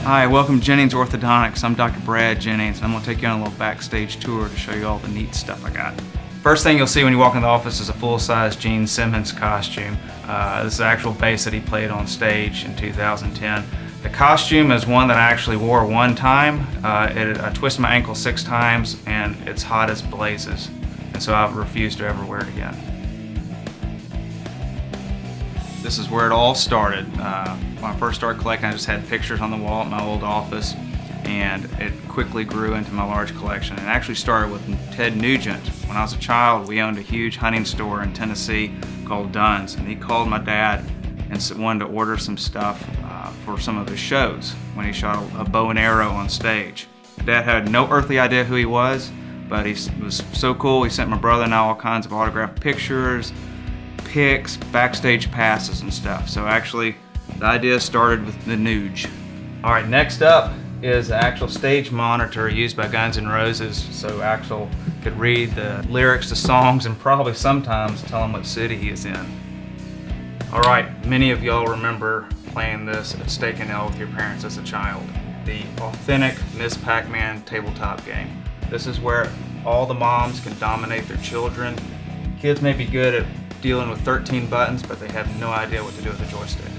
Hi, welcome to Jennings Orthodontics. I'm Dr. Brad Jennings, and I'm going to take you on a little backstage tour to show you all the neat stuff I got. First thing you'll see when you walk in the office is a full-size Gene Simmons costume. This is the actual bass that he played on stage in 2010. The costume is one that I actually wore one time. I twisted my ankle 6 times, and it's hot as blazes. And so I refuse to ever wear it again. This is where it all started. When I first started collecting, I just had pictures on the wall at my old office, and it quickly grew into my large collection. It actually started with Ted Nugent. When I was a child, we owned a huge hunting store in Tennessee called Dunn's, and he called my dad and wanted to order some stuff for some of his shows when he shot a bow and arrow on stage. Dad had no earthly idea who he was, but he was so cool. He sent my brother and I all kinds of autographed pictures, pics, backstage passes and stuff. So actually, the idea started with the Nuge. All right, next up is the actual stage monitor used by Guns N' Roses, so Axl could read the lyrics to songs and probably sometimes tell him what city he is in. All right, many of y'all remember playing this at Steak and Ale with your parents as a child. The authentic Ms. Pac-Man tabletop game. This is where all the moms can dominate their children. Kids may be good at dealing with 13 buttons, but they have no idea what to do with a joystick.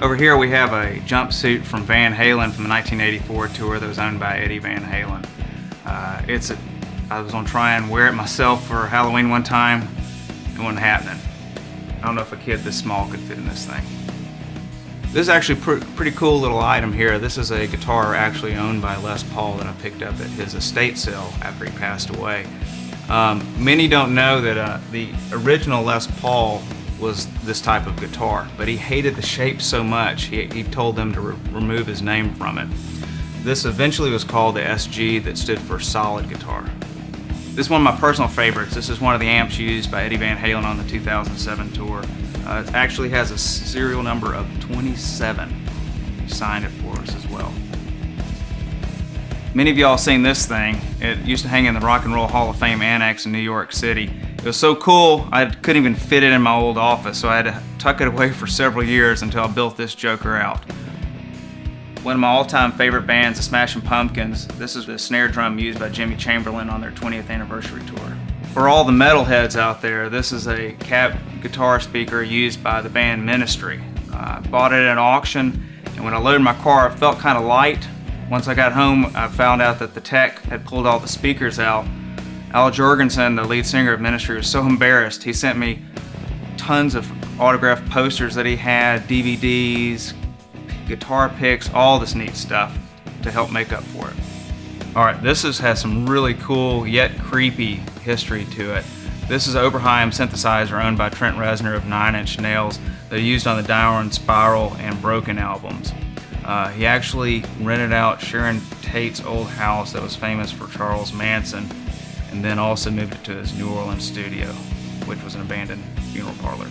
Over here we have a jumpsuit from Van Halen from the 1984 tour that was owned by Eddie Van Halen. I was gonna try and wear it myself for Halloween one time. It wasn't happening. I don't know if a kid this small could fit in this thing. This is actually a pretty cool little item here. This is a guitar actually owned by Les Paul that I picked up at his estate sale after he passed away. Many don't know that the original Les Paul was this type of guitar, but he hated the shape so much he told them to remove his name from it. This eventually was called the SG, that stood for solid guitar. This is one of my personal favorites. This is one of the amps used by Eddie Van Halen on the 2007 tour. It actually has a serial number of 27. He signed it for us as well. Many of y'all seen this thing. It used to hang in the Rock and Roll Hall of Fame Annex in New York City. It was so cool, I couldn't even fit it in my old office, so I had to tuck it away for several years until I built this joker out. One of my all-time favorite bands, the Smashing Pumpkins, this is the snare drum used by Jimmy Chamberlain on their 20th anniversary tour. For all the metalheads out there, this is a cab guitar speaker used by the band Ministry. I bought it at an auction, and when I loaded my car, it felt kind of light. Once I got home, I found out that the tech had pulled all the speakers out. Al Jorgensen, the lead singer of Ministry, was so embarrassed. He sent me tons of autographed posters that he had, DVDs, guitar picks, all this neat stuff to help make up for it. All right, this has some really cool yet creepy history to it. This is an Oberheim synthesizer owned by Trent Reznor of Nine Inch Nails that he used on the Down Spiral and Broken albums. He actually rented out Sharon Tate's old house that was famous for Charles Manson, and then also moved it to his New Orleans studio, which was an abandoned funeral parlor.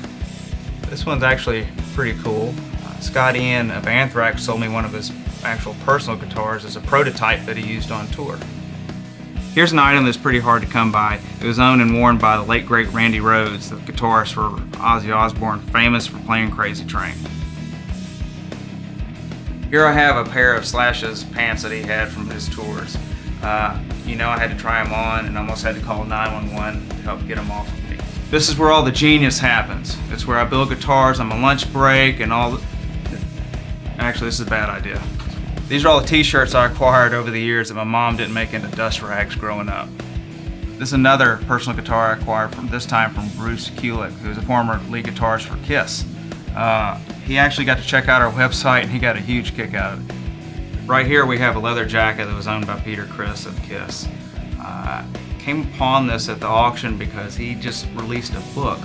This one's actually pretty cool. Scott Ian of Anthrax sold me one of his actual personal guitars as a prototype that he used on tour. Here's an item that's pretty hard to come by. It was owned and worn by the late great Randy Rhoads, the guitarist for Ozzy Osbourne, famous for playing Crazy Train. Here I have a pair of Slash's pants that he had from his tours. I had to try them on and almost had to call 911 to help get them off of me. This is where all the genius happens. It's where I build guitars on my lunch break and all the... Actually, this is a bad idea. These are all the t-shirts I acquired over the years that my mom didn't make into dust rags growing up. This is another personal guitar I acquired this time from Bruce Kulick, who's a former lead guitarist for Kiss. He actually got to check out our website and he got a huge kick out of it. Right here we have a leather jacket that was owned by Peter Criss of Kiss. Came upon this at the auction because he just released a book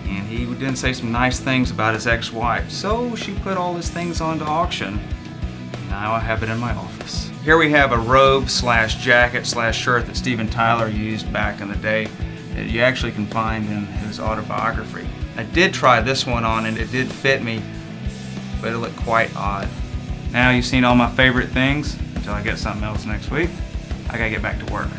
and he didn't say some nice things about his ex-wife, so she put all his things onto auction. Now I have it in my office. Here we have a robe slash jacket slash shirt that Steven Tyler used back in the day that you actually can find in his autobiography. I did try this one on and it did fit me, but it looked quite odd. Now you've seen all my favorite things. Until I get something else next week, I gotta get back to work.